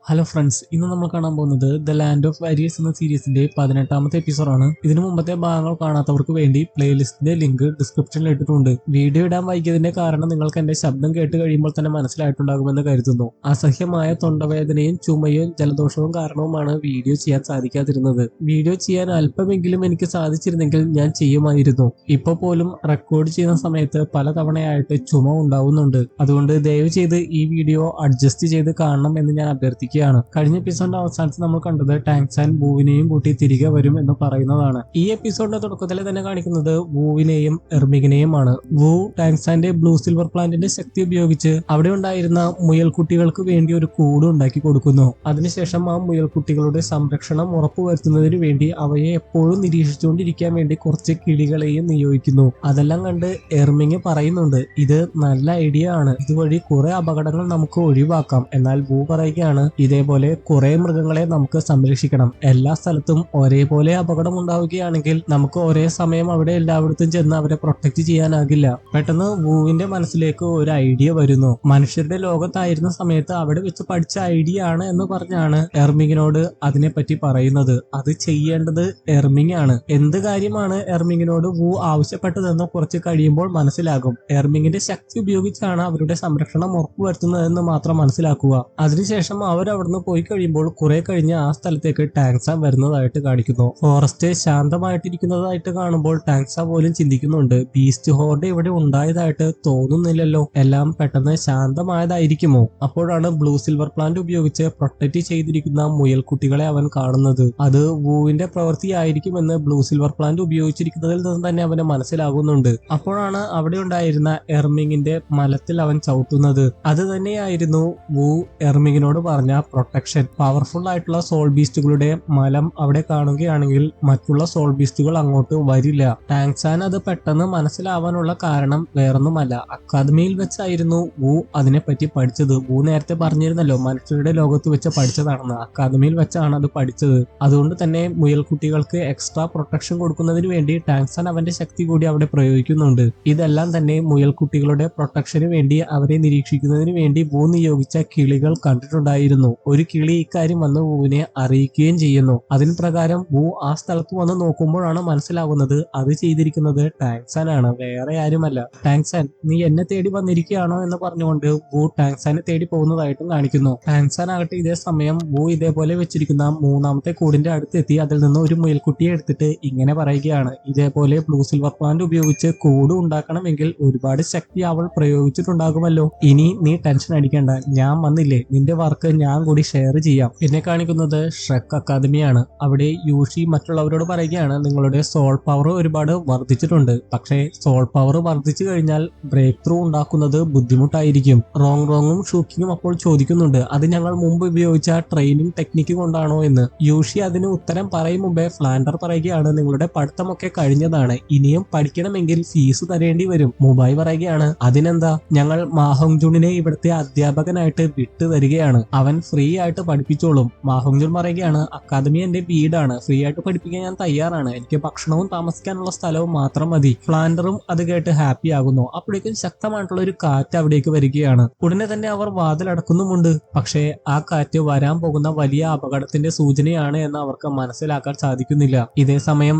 Hello friends, ഇന്ന് നമ്മൾ കാണാൻ പോകുന്നത് ദ ലാൻഡ് ഓഫ് വാരിയേഴ്സ് എന്ന സീരീസിന്റെ 18ാമത്തെ എപ്പിസോഡാണ്. ഇതിനു മുമ്പത്തെ ഭാഗങ്ങൾ കാണാത്തവർക്ക് വേണ്ടി പ്ലേലിസ്റ്റിന്റെ ലിങ്ക് ഡിസ്ക്രിപ്ഷനിൽ ഇട്ടിട്ടുണ്ട്. വീഡിയോ ഇടാൻ വൈകിയതിന്റെ കാരണം നിങ്ങൾക്ക് എന്റെ ശബ്ദം കേട്ട് കഴിയുമ്പോൾ തന്നെ മനസ്സിലായിട്ടുണ്ടാകുമെന്ന് കരുതുന്നു. അസഹ്യമായ തൊണ്ടവേദനയും ചുമയും ജലദോഷവും കാരണവുമാണ് വീഡിയോ ചെയ്യാൻ സാധിക്കാതിരുന്നത്. വീഡിയോ ചെയ്യാൻ അല്പമെങ്കിലും എനിക്ക് സാധിച്ചിരുന്നെങ്കിൽ ഞാൻ ചെയ്യുമായിരുന്നു. ഇപ്പൊ പോലും റെക്കോർഡ് ചെയ്യുന്ന സമയത്ത് പലതവണയായിട്ട് ചുമ ഉണ്ടാവുന്നുണ്ട്. അതുകൊണ്ട് ദയവ് ചെയ്ത് ഈ വീഡിയോ അഡ്ജസ്റ്റ് ചെയ്ത് കാണണം എന്ന് ഞാൻ അഭ്യർത്ഥിക്കുന്നു. കഴിഞ്ഞ എപ്പിസോഡിന്റെ അവസാനത്തിൽ നമ്മൾ കണ്ടത് ടാങ്ക്സ് ആൻഡ് വൂവിനെയും കൂട്ടി തിരികെ വരും എന്ന് പറയുന്നതാണ്. ഈ എപ്പിസോഡിന്റെ തുടക്കത്തിൽ തന്നെ കാണിക്കുന്നത് വൂവിനെയും എർമിഗിനെയുമാണ്. വൂ ടാങ്ക്സ് ആൻഡ് ബ്ലൂ സിൽവർ പ്ലാന്റിന്റെ ശക്തി ഉപയോഗിച്ച് അവിടെ ഉണ്ടായിരുന്ന മുയൽക്കുട്ടികൾക്ക് വേണ്ടി ഒരു കൂട് ഉണ്ടാക്കി കൊടുക്കുന്നു. അതിനുശേഷം ആ മുയൽക്കുട്ടികളുടെ സംരക്ഷണം ഉറപ്പുവരുത്തുന്നതിന് വേണ്ടി അവയെ എപ്പോഴും നിരീക്ഷിച്ചുകൊണ്ടിരിക്കാൻ വേണ്ടി കുറച്ച് കിളികളെയും നിയോഗിക്കുന്നു. അതെല്ലാം കണ്ട് എർമിങ് പറയുന്നുണ്ട്, ഇത് നല്ല ഐഡിയ ആണ്, ഇതുവഴി കുറെ അപകടങ്ങൾ നമുക്ക് ഒഴിവാക്കാം. എന്നാൽ വൂ പറയുകയാണ്, ഇതേപോലെ കുറെ മൃഗങ്ങളെ നമുക്ക് സംരക്ഷിക്കണം. എല്ലാ സ്ഥലത്തും ഒരേപോലെ അപകടം ഉണ്ടാവുകയാണെങ്കിൽ നമുക്ക് ഒരേ സമയം അവിടെ എല്ലായിടത്തും ചെന്ന് അവരെ പ്രൊട്ടക്ട് ചെയ്യാനാകില്ല. പെട്ടെന്ന് വൂവിന്റെ മനസ്സിലേക്ക് ഒരു ഐഡിയ വരുന്നു. മനുഷ്യരുടെ ലോകത്തായിരുന്ന സമയത്ത് അവിടെ വെച്ച് പഠിച്ച ഐഡിയ ആണ് എന്ന് പറഞ്ഞാണ് എർമിങ്ങിനോട് അതിനെപ്പറ്റി പറയുന്നത്. അത് ചെയ്യേണ്ടത് എർമിങ് ആണ്. എന്ത് കാര്യമാണ് എർമിങ്ങിനോട് വൂ ആവശ്യപ്പെട്ടതെന്ന് കുറച്ച് കഴിയുമ്പോൾ മനസ്സിലാകും. എർമിങ്ങിന്റെ ശക്തി ഉപയോഗിച്ചാണ് അവരുടെ സംരക്ഷണം ഉറപ്പുവരുത്തുന്നതെന്ന് മാത്രം മനസ്സിലാക്കുക. അതിനുശേഷം അവരവിടുന്ന് പോയി കഴിയുമ്പോൾ കുറെ കഴിഞ്ഞ് ആ സ്ഥലത്തേക്ക് ടാങ്ക്സ വരുന്നതായിട്ട് കാണിക്കുന്നു. ഫോറസ്റ്റ് ശാന്തമായിട്ടിരിക്കുന്നതായിട്ട് കാണുമ്പോൾ ടാങ്ക്സ പോലും ചിന്തിക്കുന്നുണ്ട്, ബീസ്റ്റ് ഹോർഡ് ഇവിടെ ഉണ്ടായതായിട്ട് തോന്നുന്നില്ലല്ലോ, എല്ലാം പെട്ടെന്ന് ശാന്തമായതായിരിക്കുമോ? അപ്പോഴാണ് ബ്ലൂ സിൽവർ പ്ലാന്റ് ഉപയോഗിച്ച് പ്രൊട്ടക്ട് ചെയ്തിരിക്കുന്ന മുയൽക്കുട്ടികളെ അവൻ കാണുന്നത്. അത് വൂവിന്റെ പ്രവൃത്തിയായിരിക്കുമെന്ന് ബ്ലൂ സിൽവർ പ്ലാന്റ് ഉപയോഗിച്ചിരിക്കുന്നതിൽ നിന്ന് തന്നെ അവന് മനസ്സിലാകുന്നുണ്ട്. അപ്പോഴാണ് അവിടെ ഉണ്ടായിരുന്ന എർമിങ്ങിന്റെ മലത്തിൽ അവൻ ചവിട്ടുന്നത്. അത് തന്നെയായിരുന്നു വൂ എർമിങ്ങിനോട് പറഞ്ഞ പ്രൊട്ടക്ഷൻ. പവർഫുൾ ആയിട്ടുള്ള സോൾ ബീസ്റ്റുകളുടെ മലം അവിടെ കാണുകയാണെങ്കിൽ മറ്റുള്ള സോൾ ബീസ്റ്റുകൾ അങ്ങോട്ട് വരില്ല. ടാങ്ക്സാൻ അത് പെട്ടെന്ന് മനസ്സിലാവാനുള്ള കാരണം വേറൊന്നുമല്ല, അക്കാദമിയിൽ വെച്ചായിരുന്നു വൂ അതിനെപ്പറ്റി പഠിച്ചത്. വൂ നേരത്തെ പറഞ്ഞിരുന്നല്ലോ മനുഷ്യരുടെ ലോകത്ത് വെച്ച് പഠിച്ചതാണെന്ന്. അക്കാദമിയിൽ വെച്ചാണ് അത് പഠിച്ചത്. അതുകൊണ്ട് തന്നെ മുയൽക്കുട്ടികൾക്ക് എക്സ്ട്രാ പ്രൊട്ടക്ഷൻ കൊടുക്കുന്നതിന് വേണ്ടി ടാങ്ക്സാൻ അവന്റെ ശക്തി കൂടി അവിടെ പ്രയോഗിക്കുന്നുണ്ട്. ഇതെല്ലാം തന്നെ മുയൽക്കുട്ടികളുടെ പ്രൊട്ടക്ഷന് വേണ്ടി അവരെ നിരീക്ഷിക്കുന്നതിന് വേണ്ടി വൂ നിയോഗിച്ച കിളികൾ കണ്ടിട്ടുണ്ടായിരുന്നു. ഒരു കിളി ഇക്കാര്യം വന്ന് വൂവിനെ അറിയിക്കുകയും ചെയ്യുന്നു. അതിന് പ്രകാരം വൂ ആ സ്ഥലത്ത് വന്ന് നോക്കുമ്പോഴാണ് മനസ്സിലാകുന്നത് അത് ചെയ്തിരിക്കുന്നത് ടാങ്ക്സാൻ ആണ്, വേറെ ആരുമല്ല. ടാങ്ക്സാൻ, നീ എന്നെ തേടി വന്നിരിക്കുകയാണോ എന്ന് പറഞ്ഞുകൊണ്ട് വൂ ടാങ്ക്സാനെ തേടി പോകുന്നതായിട്ടും കാണിക്കുന്നു. ടാങ്ക്സാൻ ആകട്ടെ ഇതേ സമയം വൂ ഇതേപോലെ വെച്ചിരിക്കുന്ന മൂന്നാമത്തെ കൂടിന്റെ അടുത്തെത്തി അതിൽ നിന്ന് ഒരു മുയൽക്കുട്ടിയെ എടുത്തിട്ട് ഇങ്ങനെ പറയുകയാണ്, ഇതേപോലെ ബ്ലൂ സിൽവർ പ്ലാന്റ് ഉപയോഗിച്ച് കൂട് ഉണ്ടാക്കണമെങ്കിൽ ഒരുപാട് ശക്തി അവൾ പ്രയോഗിച്ചിട്ടുണ്ടാകുമല്ലോ. ഇനി നീ ടെൻഷൻ അടിക്കേണ്ട, ഞാൻ വന്നില്ലേ, നിന്റെ വർക്ക് ഞാൻ കൂടി ഷെയർ ചെയ്യാം. പിന്നെ കാണിക്കുന്നത് ഷ്രെക്ക് അക്കാദമിയാണ്. അവിടെ യൂഷി മറ്റുള്ളവരോട് പറയുകയാണ്, നിങ്ങളുടെ സോൾ പവർ ഒരുപാട് വർദ്ധിച്ചിട്ടുണ്ട്, പക്ഷേ സോൾ പവർ വർദ്ധിച്ചു കഴിഞ്ഞാൽ ബ്രേക്ക് ത്രൂ ഉണ്ടാക്കുന്നത് ബുദ്ധിമുട്ടായിരിക്കും. റോങ്ങും ഷൂക്കിങ്ങും അപ്പോൾ ചോദിക്കുന്നുണ്ട്, അത് ഞങ്ങൾ മുമ്പ് ഉപയോഗിച്ച ട്രെയിനിങ് ടെക്നിക്ക് കൊണ്ടാണോ എന്ന്. യൂഷി അതിന് ഉത്തരം പറയും മുമ്പേ ഫ്ലാൻഡർ പറയുകയാണ്, നിങ്ങളുടെ പഠിത്തമൊക്കെ കഴിഞ്ഞതാണ്, ഇനിയും പഠിക്കണമെങ്കിൽ ഫീസ് തരേണ്ടി വരും. മുബായ് പറയുകയാണ്, അതിനെന്താ, ഞങ്ങൾ മാഹോങ്ജുണിനെ ഇവിടുത്തെ അധ്യാപകനായിട്ട് വിട്ടു തരികയാണ്, അവൻ ഫ്രീ ആയിട്ട് പഠിപ്പിച്ചോളും. മാഹോങ്ജുൺ പറയുകയാണ്, അക്കാദമി എന്റെ വീടാണ്, ഫ്രീ ആയിട്ട് പഠിപ്പിക്കാൻ ഞാൻ തയ്യാറാണ്, എനിക്ക് ഭക്ഷണവും താമസിക്കാനുള്ള സ്ഥലവും മാത്രം മതി. ഫ്ലാൻഡറും അത് കേട്ട് ഹാപ്പി ആകുന്നു. അപ്പോഴേക്കും ശക്തമായിട്ടുള്ള ഒരു കാറ്റ് അവിടേക്ക് വരികയാണ്. ഉടനെ തന്നെ അവർ വാതിലടക്കുന്നുമുണ്ട്. പക്ഷേ ആ കാറ്റ് വരാൻ പോകുന്ന വലിയ അപകടത്തിന്റെ സൂചനയാണ് എന്ന് അവർക്ക് മനസ്സിലാക്കാൻ സാധിക്കുന്നില്ല. ഇതേ സമയം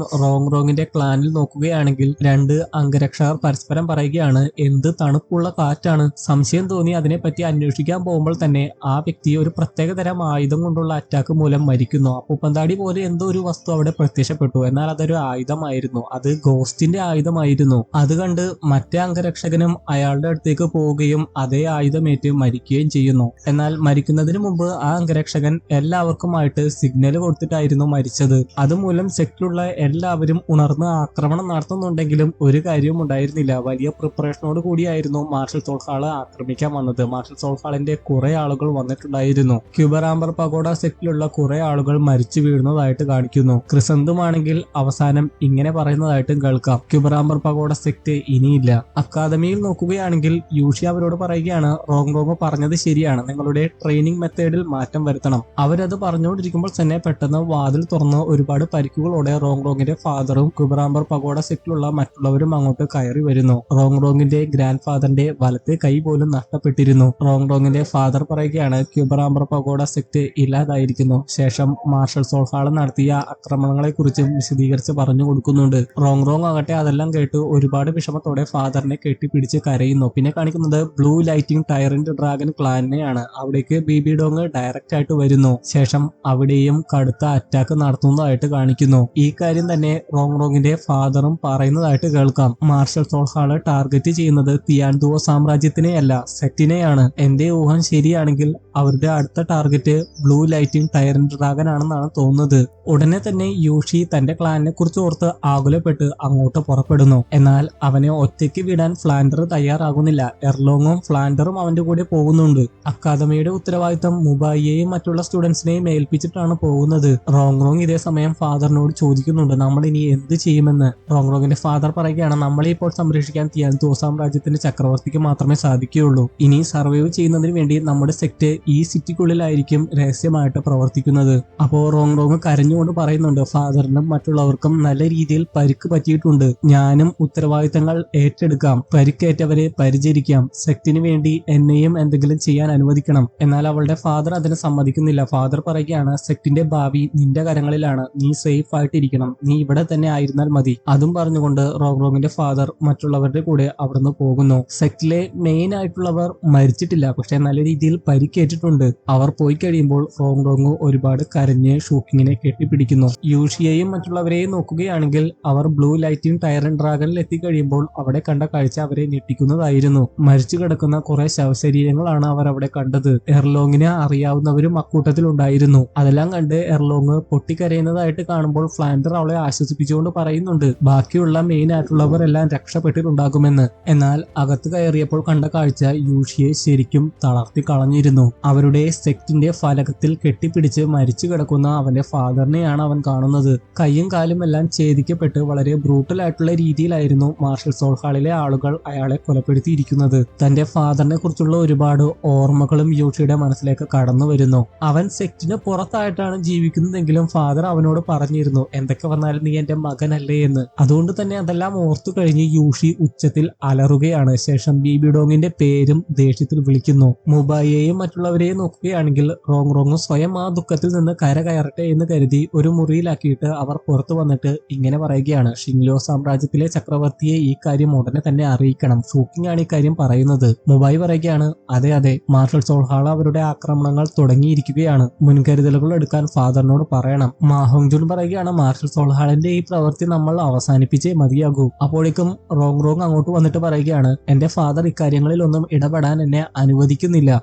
റോങ്ങിന്റെ ക്ലാനിൽ നോക്കുകയാണെങ്കിൽ രണ്ട് അംഗരക്ഷകർ പരസ്പരം പറയുകയാണ്, എന്ത് തണുപ്പുള്ള കാറ്റാണ്. സംശയം തോന്നി അതിനെപ്പറ്റി അന്വേഷിക്കാൻ പോകുമ്പോൾ തന്നെ ആ വ്യക്തി ഒരു പ്രത്യേക തരം ആയുധം കൊണ്ടുള്ള അറ്റാക്ക് മൂലം മരിക്കുന്നു. അപ്പൂപ്പന്താടി പോലെ എന്തോ ഒരു വസ്തു അവിടെ പ്രത്യക്ഷപ്പെട്ടു. എന്നാൽ അതൊരു ആയുധമായിരുന്നു, അത് ഗോസ്റ്റിന്റെ ആയുധമായിരുന്നു. അത് കണ്ട് മറ്റേ അംഗരക്ഷകനും അയാളുടെ അടുത്തേക്ക് പോവുകയും അതേ ആയുധമേറ്റ് മരിക്കുകയും ചെയ്യുന്നു. എന്നാൽ മരിക്കുന്നതിന് മുമ്പ് ആ അംഗരക്ഷകൻ എല്ലാവർക്കുമായിട്ട് സിഗ്നൽ കൊടുത്തിട്ടായിരുന്നു മരിച്ചത്. അതുമൂലം സെക്ടറിലുള്ള എല്ലാവരും ഉണർന്ന് ആക്രമണം നടത്തുന്നുണ്ടെങ്കിലും ഒരു കാര്യവും ഉണ്ടായിരുന്നില്ല. വലിയ പ്രിപ്പറേഷനോട് കൂടിയായിരുന്നു മാർഷൽ സോൾ ഹാള് ആക്രമിക്കാൻ വന്നത്. മാർഷൽ സോൾ ഹാളിന്റെ കുറെ ആളുകൾ വന്നിട്ടുണ്ടായിരുന്നു. ക്യൂബറാംബർ പഗോഡ സെക്റ്റിലുള്ള കുറെ ആളുകൾ മരിച്ചു വീഴുന്നതായിട്ട് കാണിക്കുന്നു. ക്രിസന്തുമാണെങ്കിൽ അവസാനം ഇങ്ങനെ പറയുന്നതായിട്ടും കേൾക്കാം, ക്യൂബറാംബർ പഗോഡ സെക്റ്റ് ഇനിയില്ല. അക്കാദമിയിൽ നോക്കുകയാണെങ്കിൽ യൂഷി അവരോട് പറയുകയാണ്, റോങ് പറഞ്ഞത് ശരിയാണ്, നിങ്ങളുടെ ട്രെയിനിങ് മെത്തേഡിൽ മാറ്റം വരുത്തണം. അവരത് പറഞ്ഞുകൊണ്ടിരിക്കുമ്പോൾ തന്നെ പെട്ടെന്ന് വാതിൽ തുറന്ന് ഒരുപാട് പരിക്കുകളോടെ റോങ്ങിന്റെ ഫാദറും ക്യൂബറാംബർ പഗോഡ സെക്റ്റിലുള്ള മറ്റുള്ളവരും അങ്ങോട്ട് കയറി വരുന്നു. റോങ്ങിന്റെ ഗ്രാൻഡ് ഫാദറിന്റെ വലത്തെ കൈ പോലും നഷ്ടപ്പെട്ടിരുന്നു. റോങ്ങിന്റെ ഫാദർ പറയുകയാണ്, ക്യൂബറാംബർ ക്യൂബറാംബർ പഗോഡ സെക്ട് ഇല്ലാതായിരിക്കുന്നു. ശേഷം മാർഷൽ സോൾഹാൾ നടത്തിയ ആക്രമണങ്ങളെ കുറിച്ചും വിശദീകരിച്ച് പറഞ്ഞു കൊടുക്കുന്നുണ്ട്. റോങ് ആകട്ടെ അതെല്ലാം കേട്ട് ഒരുപാട് വിഷമത്തോടെ ഫാദറിനെ കെട്ടിപ്പിടിച്ച് കരയുന്നു. പിന്നെ കാണിക്കുന്നത് ബ്ലൂ ലൈറ്റിംഗ് ടൈറന്റ് ഡ്രാഗൺ ക്ലാനിനെയാണ്. അവിടേക്ക് ബിബി ഡോങ് ഡയറക്റ്റ് ആയിട്ട് വരുന്നു. ശേഷം അവിടെയും കടുത്ത അറ്റാക്ക് നടത്തുന്നതായിട്ട് കാണിക്കുന്നു. ഈ കാര്യം തന്നെ റോങ്ങിന്റെ ഫാദറും പറയുന്നതായിട്ട് കേൾക്കാം. മാർഷൽ സോൾഹാള് ടാർഗറ്റ് ചെയ്യുന്നത് തിയാൻഡുവോ സാമ്രാജ്യത്തിനെയല്ല, സെക്റ്റിനെയാണ്. എന്റെ ഊഹം ശരിയാണെങ്കിൽ അവരുടെ അടുത്ത ടാർഗറ്റ് ബ്ലൂ ലൈറ്റിംഗ് ടൈറന്റ് ഡ്രാഗൺ ആണെന്നാണ് തോന്നുന്നത്. ഉടനെ തന്നെ യൂഷി തന്റെ ക്ലാനിനെ കുറിച്ച് ഓർത്ത് ആകുലപ്പെട്ട് അങ്ങോട്ട് പുറപ്പെടുന്നു. എന്നാൽ അവനെ ഒറ്റയ്ക്ക് വിടാൻ ഫ്ലാൻഡർ തയ്യാറാകുന്നില്ല. എർലോങ്ങും ഫ്ലാൻഡറും അവന്റെ കൂടെ പോകുന്നുണ്ട്. അക്കാദമിയുടെ ഉത്തരവാദിത്തം മുബായിയെയും മറ്റുള്ള സ്റ്റുഡൻസിനെയും ഏൽപ്പിച്ചിട്ടാണ് പോകുന്നത്. റോങ് ഇതേ സമയം ഫാദറിനോട് ചോദിക്കുന്നുണ്ട് നമ്മൾ ഇനി എന്ത് ചെയ്യുമെന്ന്. റോങ്ങിന്റെ ഫാദർ പറയുകയാണ് നമ്മളെ ഇപ്പോൾ സംരക്ഷിക്കാൻ തിയാൻഡുവോ സാമ്രാജ്യത്തിന്റെ ചക്രവർത്തിക്ക് മാത്രമേ സാധിക്കുകയുള്ളൂ. ഇനി സർവൈവ് ചെയ്യുന്നതിന് വേണ്ടി നമ്മുടെ സെക്ട് ഈ സിറ്റിക്കുള്ളിലായിരിക്കും രഹസ്യമായിട്ട് പ്രവർത്തിക്കുന്നത്. അപ്പോ റോങ് കരഞ്ഞുകൊണ്ട് പറയുന്നുണ്ട് ഫാദറിനും മറ്റുള്ളവർക്കും നല്ല രീതിയിൽ പരിക്ക് പറ്റിയിട്ടുണ്ട്. ഞാനും ഉത്തരവാദിത്തങ്ങൾ ഏറ്റെടുക്കാം, പരിക്കേറ്റവരെ പരിചരിക്കാം, സെക്ടിന് വേണ്ടി എന്നെയും എന്തെങ്കിലും ചെയ്യാൻ അനുവദിക്കണം. എന്നാൽ അവളുടെ ഫാദർ അതിന് സമ്മതിക്കുന്നില്ല. ഫാദർ പറയുകയാണ് സെക്ടിന്റെ ഭാവി നിന്റെ കരങ്ങളിലാണ്, നീ സേഫ് ആയിട്ടിരിക്കണം, നീ ഇവിടെ തന്നെ ആയിരുന്നാൽ മതി. അതും പറഞ്ഞുകൊണ്ട് റോങ്ങിന്റെ ഫാദർ മറ്റുള്ളവരുടെ കൂടെ അവിടുന്ന് പോകുന്നു. സെക്ടിലെ മെയിൻ ആയിട്ടുള്ളവർ മരിച്ചിട്ടില്ല, പക്ഷെ നല്ല രീതിയിൽ പരിക്കേറ്റിട്ടുണ്ട്. അവർ പോയി കഴിയുമ്പോൾ റോങ് ഒരുപാട് കരഞ്ഞ് ഷൂക്കിങ്ങിനെ കെട്ടിപ്പിടിക്കുന്നു. യൂഷിയെയും മറ്റുള്ളവരെയും നോക്കുകയാണെങ്കിൽ അവർ ബ്ലൂ ലൈറ്റിംഗ് ടൈറന്റ് ഡ്രാഗണിൽ എത്തിക്കഴിയുമ്പോൾ അവിടെ കണ്ട കാഴ്ച അവരെ ഞെട്ടിക്കുന്നതായിരുന്നു. മരിച്ചു കിടക്കുന്ന കുറെ ശവശരീരങ്ങളാണ് അവർ അവിടെ കണ്ടത്. എർലോങ്ങിനെ അറിയാവുന്നവരും അക്കൂട്ടത്തിൽ ഉണ്ടായിരുന്നു. അതെല്ലാം കണ്ട് എർലോങ് പൊട്ടിക്കരയുന്നതായിട്ട് കാണുമ്പോൾ ഫ്ലാൻഡർ അവളെ ആശ്വസിപ്പിച്ചുകൊണ്ട് പറയുന്നുണ്ട് ബാക്കിയുള്ള മെയിൻ ആയിട്ടുള്ളവർ എല്ലാം രക്ഷപ്പെട്ടിട്ടുണ്ടാകുമെന്ന്. എന്നാൽ അകത്ത് കയറിയപ്പോൾ കണ്ട കാഴ്ച യൂഷിയെ ശരിക്കും തളർത്തി കളഞ്ഞിരുന്നു. അവരുടെ സെക്ടിന്റെ ഫലകത്തിൽ കെട്ടിപ്പിടിച്ച് മരിച്ചു കിടക്കുന്ന അവന്റെ ഫാദറിനെയാണ് അവൻ കാണുന്നത്. കൈയും കാലും എല്ലാം ഛേദിക്കപ്പെട്ട് വളരെ ബ്രൂട്ടൽ ആയിട്ടുള്ള രീതിയിലായിരുന്നു മാർഷൽ സോൾഹാളിലെ ആളുകൾ അയാളെ കൊലപ്പെടുത്തിയിരിക്കുന്നത്. തന്റെ ഫാദറിനെ കുറിച്ചുള്ള ഒരുപാട് ഓർമ്മകളും യൂഷിയുടെ മനസ്സിലേക്ക് കടന്നു വരുന്നു. അവൻ സെക്ടിന് പുറത്തായിട്ടാണ് ജീവിക്കുന്നതെങ്കിലും ഫാദർ അവനോട് പറഞ്ഞിരുന്നു എന്തൊക്കെ വന്നാലും നീ എന്റെ മകനല്ലേ എന്ന്. അതുകൊണ്ട് തന്നെ അതെല്ലാം ഓർത്തു കഴിഞ്ഞ് യൂഷി ഉച്ചത്തിൽ അലറുകയാണ്. ശേഷം ബിബി ഡോങ്ങിന്റെ പേരും ദേഷ്യത്തിൽ വിളിക്കുന്നു. മുബായിയെയും മറ്റുള്ളവരെയും നോക്കുകയാണെങ്കിൽ റോങ് സ്വയം ആ ദുഃഖത്തിൽ നിന്ന് കരകയറട്ടെ എന്ന് കരുതി ഒരു മുറിയിലാക്കിയിട്ട് അവർ പുറത്തു വന്നിട്ട് ഇങ്ങനെ പറയുകയാണ് ഷിങ്ലോ സാമ്രാജ്യത്തിലെ ചക്രവർത്തിയെ ഈ കാര്യം ഉടനെ തന്നെ അറിയിക്കണം. ഷൂക്കിംഗ് ആണ് ഈ കാര്യം പറയുന്നത്. മുബായി പറയുകയാണ് അതെ മാർഷൽ സോൾഹാൾ അവരുടെ ആക്രമണങ്ങൾ തുടങ്ങിയിരിക്കുകയാണ്, മുൻകരുതലുകൾ എടുക്കാൻ ഫാദറിനോട് പറയണം. മാഹോങ്ജുൻ പറയുകയാണ് മാർഷൽ സോൾഹാളിന്റെ ഈ പ്രവൃത്തി നമ്മൾ അവസാനിപ്പിച്ചേ മതിയാകൂ. അപ്പോഴേക്കും റോങ് അങ്ങോട്ട് വന്നിട്ട് പറയുകയാണ് എന്റെ ഫാദർ ഇക്കാര്യങ്ങളിൽ ഒന്നും ഇടപെടാൻ എന്നെ അനുവദിക്കുന്നില്ല,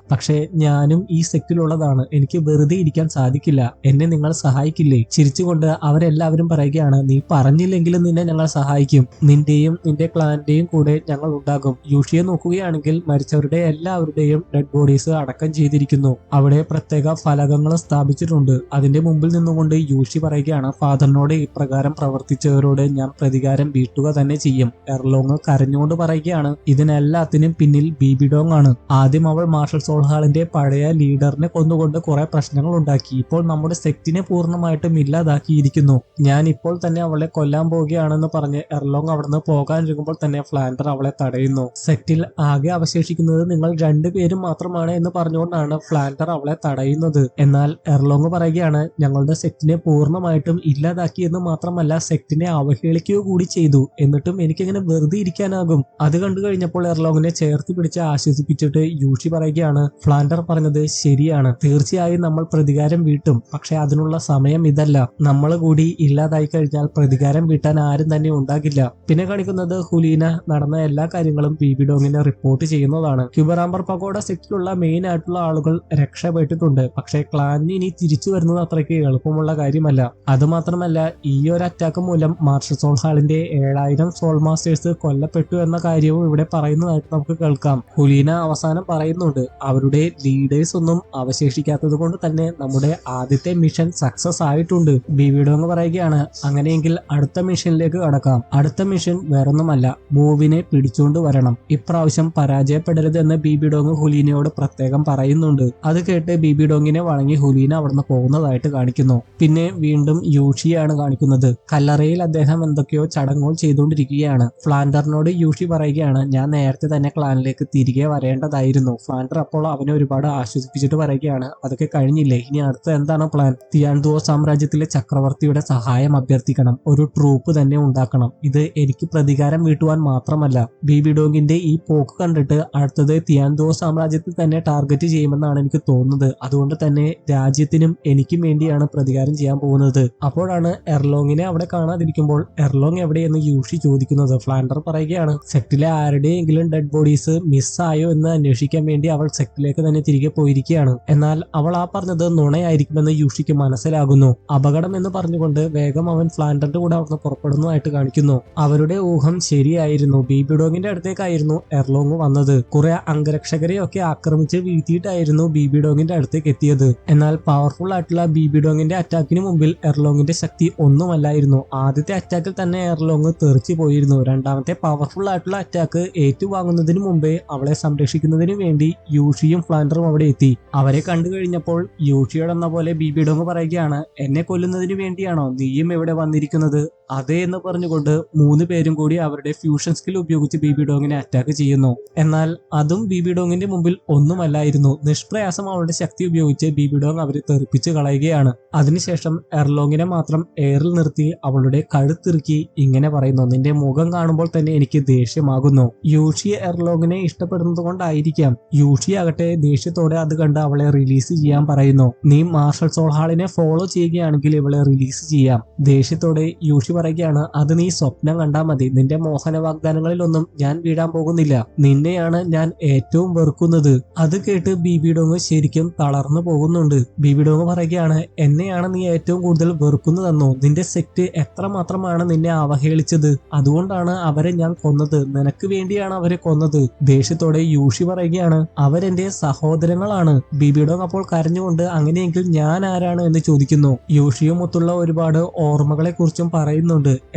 പക്ഷേ ഞാനും ഈ സെക്റ്റിലുള്ളതാണ്, എനിക്ക് വെറുതെ ഇരിക്കാൻ സാധിക്കില്ല, എന്നെ നിങ്ങൾ സഹായിക്കില്ലേ? ചിരിച്ചുകൊണ്ട് അവരെല്ലാവരും പറയുകയാണ് നീ പറഞ്ഞില്ലെങ്കിലും നിന്നെ ഞങ്ങൾ സഹായിക്കും, നിന്റെയും നിന്റെ ക്ലാന്റെയും കൂടെ ഞങ്ങൾ ഉണ്ടാകും. യൂഷിയെ നോക്കുകയാണെങ്കിൽ മരിച്ചവരുടെ എല്ലാവരുടെയും ഡെഡ് ബോഡീസ് അടക്കം ചെയ്തിരിക്കുന്നു. അവിടെ പ്രത്യേക ഫലകങ്ങൾ സ്ഥാപിച്ചിട്ടുണ്ട്. അതിന്റെ മുമ്പിൽ നിന്നുകൊണ്ട് യൂഷി പറയുകയാണ് ഫാദറിനോട് ഇപ്രകാരം പ്രവർത്തിച്ചവരോട് ഞാൻ പ്രതികാരം വീട്ടുക തന്നെ ചെയ്യും. എർലോങ് കരഞ്ഞുകൊണ്ട് പറയുകയാണ് ഇതിനെല്ലാത്തിനും പിന്നിൽ ബിബി ഡോങ് ആണ്. ആദ്യം അവൾ മാർഷൽ സോൾഹാളിന്റെ പഴയ ലീഡറിനെ കൊന്നുകൊണ്ട് കുറെ പ്രശ്നങ്ങൾ ഉണ്ടാക്കി. ഇപ്പോൾ നമ്മുടെ സെക്റ്റിനെ പൂർണ്ണമായിട്ടും ഇല്ലാതാക്കിയിരിക്കുന്നു. ഞാൻ ഇപ്പോൾ തന്നെ അവളെ കൊല്ലാൻ പോവുകയാണെന്ന് പറഞ്ഞ് എർലോങ് അവിടുന്ന് പോകാനിരിക്കുമ്പോൾ തന്നെ ഫ്ലാൻഡർ അവളെ തടയുന്നു. സെക്റ്റിൽ ആകെ അവശേഷിക്കുന്നത് നിങ്ങൾ രണ്ടുപേരും മാത്രമാണ് എന്ന് പറഞ്ഞുകൊണ്ടാണ് ഫ്ലാൻഡർ അവളെ തടയുന്നത്. എന്നാൽ എർലോങ് പറയുകയാണ് ഞങ്ങളുടെ സെക്റ്റിനെ പൂർണ്ണമായിട്ടും ഇല്ലാതാക്കി എന്ന് മാത്രമല്ല സെക്റ്റിനെ അവഹേളിക്കുക കൂടി ചെയ്തു, എന്നിട്ടും എനിക്കിങ്ങനെ വെറുതെ ഇരിക്കാനാകും. അത് കണ്ടു കഴിഞ്ഞപ്പോൾ എർലോങ്ങിനെ ചേർത്ത് പിടിച്ച് ആശ്വസിപ്പിച്ചിട്ട് യൂഷി പറയുകയാണ് ഫ്ലാൻഡർ പറഞ്ഞത് ശരിയാണ്, തീർച്ചയായും നമ്മൾ പ്രതികാരം വീട്ടും, പക്ഷെ അതിനുള്ള സമയം ഇതല്ല. നമ്മൾ കൂടി ഇല്ലാതായി കഴിഞ്ഞാൽ പ്രതികാരം വീട്ടാൻ ആരും തന്നെ ഉണ്ടാകില്ല. പിന്നെ കാണിക്കുന്നത് ഹുലീന നടന്ന എല്ലാ കാര്യങ്ങളും ബിബി ഡോങ്ങിനെ റിപ്പോർട്ട് ചെയ്യുന്നതാണ്. ക്യൂബറാംബർ പഗോഡ സെക്റ്റിലുള്ള മെയിൻ ആയിട്ടുള്ള ആളുകൾ രക്ഷപ്പെട്ടിട്ടുണ്ട്, പക്ഷെ ക്ലാനിന് ഇനി തിരിച്ചു വരുന്നത് അത്രയ്ക്ക് എളുപ്പമുള്ള കാര്യമല്ല. അതുമാത്രമല്ല ഈ ഒരു അറ്റാക്ക് മൂലം മാർഷൽ സോൾഹാളിന്റെ 7000 സോൾ മാസ്റ്റേഴ്സ് കൊല്ലപ്പെട്ടു എന്ന കാര്യവും ഇവിടെ പറയുന്നതായിട്ട് നമുക്ക് കേൾക്കാം. ഹുലീന അവസാനം പറയുന്നുണ്ട് അവരുടെ ലീഡേഴ്സ് ഒന്നും അവശേഷിക്കാത്തത് കൊണ്ട് തന്നെ നമ്മുടെ ആദ്യത്തെ മിഷൻ സക്സസ് ആയിട്ടുണ്ട്. ബിബിഡോങ് പറയുകയാണ് അങ്ങനെയെങ്കിൽ അടുത്ത മിഷനിലേക്ക് കടക്കാം. അടുത്ത മിഷൻ വേറൊന്നുമല്ല, ബോബിനെ പിടിച്ചുകൊണ്ട് വരണം. ഇപ്രാവശ്യം പരാജയപ്പെടരുത് എന്ന് ബിബിഡോങ് ഹുലീനയോട് പ്രത്യേകം പറയുന്നുണ്ട്. അത് കേട്ട് ബിബിഡോങ്ങിനെ വഴങ്ങി ഹുലീന അവിടുന്ന് പോകുന്നതായിട്ട് കാണിക്കുന്നു. പിന്നെ വീണ്ടും യൂഷിയാണ് കാണിക്കുന്നത്. കല്ലറയിൽ അദ്ദേഹം എന്തൊക്കെയോ ചടങ്ങുകൾ ചെയ്തുകൊണ്ടിരിക്കുകയാണ്. ഫ്ലാൻഡറിനോട് യൂഷി പറയുകയാണ് ഞാൻ നേരത്തെ തന്നെ ക്ലാനിലേക്ക് തിരികെ വരേണ്ടതായിരുന്നു. ഫ്ലാൻഡർ അപ്പോൾ അവനെ ഒരുപാട് ആശ്വസിപ്പിച്ചിട്ട് പറയുകയാണ് അതൊക്കെ കഴിഞ്ഞില്ലേ, ഇനി അടുത്ത എന്താണ് പ്ലാൻ? തിയാൻഡുവോ സാമ്രാജ്യത്തിലെ ചക്രവർത്തിയുടെ സഹായം അഭ്യർത്ഥിക്കണം, ഒരു ട്രൂപ്പ് തന്നെ ഉണ്ടാക്കണം. ഇത് എനിക്ക് പ്രതികാരം വീട്ടുവാൻ മാത്രമല്ല. ബിബിഡോങ്ങിന്റെ ഈ പോക്ക് കണ്ടിട്ട് അടുത്തത് തിയാൻഡുവോ സാമ്രാജ്യത്തിൽ തന്നെ ടാർഗറ്റ് ചെയ്യുമെന്നാണ് എനിക്ക് തോന്നുന്നത്. അതുകൊണ്ട് തന്നെ രാജ്യത്തിനും എനിക്കും വേണ്ടിയാണ് പ്രതികാരം ചെയ്യാൻ പോകുന്നത്. അപ്പോഴാണ് എർലോങ്ങിനെ അവിടെ കാണാതിരിക്കുമ്പോൾ എർലോങ് എവിടെയെന്ന് യൂഷി ചോദിക്കുന്നത്. ഫ്ലാൻഡർ പറയുകയാണ് സെക്റ്റിലെ ആരുടെയെങ്കിലും ഡെഡ് ബോഡീസ് മിസ്സായോ എന്ന് അന്വേഷിക്കാൻ വേണ്ടി അവൾ സെക്റ്റിലേക്ക് തന്നെ തിരികെ പോയിരിക്കുകയാണ്. എന്നാൽ അവൾ ആ പറഞ്ഞത് നുണയായിരിക്കുമെന്ന് യൂഷിക്ക് മനസ്സിലാകുന്നു. അപകടം എന്ന് പറഞ്ഞുകൊണ്ട് വേഗം അവൻ ഫ്ലാൻഡറിന്റെ കൂടെ അവിടുന്ന് പുറപ്പെടുന്നതായിട്ട് കാണിക്കുന്നു. അവരുടെ ഊഹം ശരിയായിരുന്നു. ബിബിഡോങ്ങിന്റെ അടുത്തേക്കായിരുന്നു എർലോങ് വന്നത്. കുറെ അംഗരക്ഷകരെയൊക്കെ ആക്രമിച്ച് വീഴ്ത്തിയിട്ടായിരുന്നു ബിബിഡോങ്ങിന്റെ അടുത്തേക്ക് എത്തിയത്. എന്നാൽ പവർഫുൾ ആയിട്ടുള്ള ബിബിഡോങ്ങിന്റെ അറ്റാക്കിന് മുമ്പിൽ എർലോങ്ങിന്റെ ശക്തി ഒന്നുമല്ലായിരുന്നു. ആദ്യത്തെ അറ്റാക്കിൽ തന്നെ എർലോങ് തെറിച്ചു പോയിരുന്നു. രണ്ടാമത്തെ പവർഫുൾ ആയിട്ടുള്ള അറ്റാക്ക് ഏറ്റുവാങ്ങുന്നതിന് മുമ്പേ അവളെ സംരക്ഷിക്കുന്നതിന് വേണ്ടി യൂഷിയും ഫ്ലാൻഡറും അവിടെ എത്തി. അവരെ കണ്ടു കഴിഞ്ഞപ്പോൾ യൂഷിയോടെന്ന പോലെ ബിബിഡോങ് പറയുകയാണ് എന്നെ കൊല്ലുന്നതിന് വേണ്ടിയാണോ നീയും ഇവിടെ വന്നിരിക്കുന്നത്? അതെ എന്ന് പറഞ്ഞുകൊണ്ട് 3 പേരും കൂടി അവരുടെ ഫ്യൂഷൻ സ്കിൽ ഉപയോഗിച്ച് ബിബിഡോങ്ങിനെ അറ്റാക്ക് ചെയ്യുന്നു. എന്നാൽ അതും ബിബിഡോങ്ങിന്റെ മുമ്പിൽ ഒന്നുമല്ലായിരുന്നു. നിഷ്പ്രയാസം അവളുടെ ശക്തി ഉപയോഗിച്ച് ബിബിഡോങ് അവരെ തെറിപ്പിച്ച് കളയുകയാണ്. അതിനുശേഷം എർലോങ്ങിനെ മാത്രം എയറിൽ നിർത്തി അവളുടെ കഴുത്തിറുക്കി ഇങ്ങനെ പറയുന്നു നിന്റെ മുഖം കാണുമ്പോൾ തന്നെ എനിക്ക് ദേഷ്യമാകുന്നു. യൂഷി എർലോങ്ങിനെ ഇഷ്ടപ്പെടുന്നത് കൊണ്ടായിരിക്കാം. യൂഷി ആകട്ടെ ദേഷ്യത്തോടെ അത് കണ്ട് അവളെ റിലീസ് ചെയ്യാൻ പറയുന്നു. നീ മാർഷൽ സോൾഹാളിനെ ഫോളോ ചെയ്യുകയാണെങ്കിൽ ഇവളെ റിലീസ് ചെയ്യാം. ദേഷ്യത്തോടെ യൂഷി പറയുകയാണ് അത് നീ സ്വപ്നം കണ്ടാ മതി. നിന്റെ മോഹന വാഗ്ദാനങ്ങളിലൊന്നും ഞാൻ വീഴാൻ പോകുന്നില്ല. നിന്നെയാണ് ഞാൻ ഏറ്റവും വെറുക്കുന്നത്. അത് കേട്ട് ബിബിഡോങ് ശരിക്കും തളർന്നു പോകുന്നുണ്ട്. ബിബിഡോങ് പറയുകയാണ് എന്നെയാണ് നീ ഏറ്റവും കൂടുതൽ വെറുക്കുന്നതെന്നോ? നിന്റെ സെക്ട് എത്രമാത്രമാണ് നിന്നെ അവഹേളിച്ചത്. അതുകൊണ്ടാണ് അവരെ ഞാൻ കൊന്നത്. നിനക്ക് വേണ്ടിയാണ് അവരെ കൊന്നത്. ദേഷ്യത്തോടെ യൂഷി പറയുകയാണ് അവരെന്റെ സഹോദരങ്ങളാണ്. ബിബിഡോങ് അപ്പോൾ കരഞ്ഞുകൊണ്ട് അങ്ങനെയെങ്കിൽ ഞാൻ ആരാണ് എന്ന് ചോദിക്കുന്നു. യൂഷിയുമൊത്തുള്ള ഒരുപാട് ഓർമ്മകളെ കുറിച്ചും പറയുന്നുണ്ട്.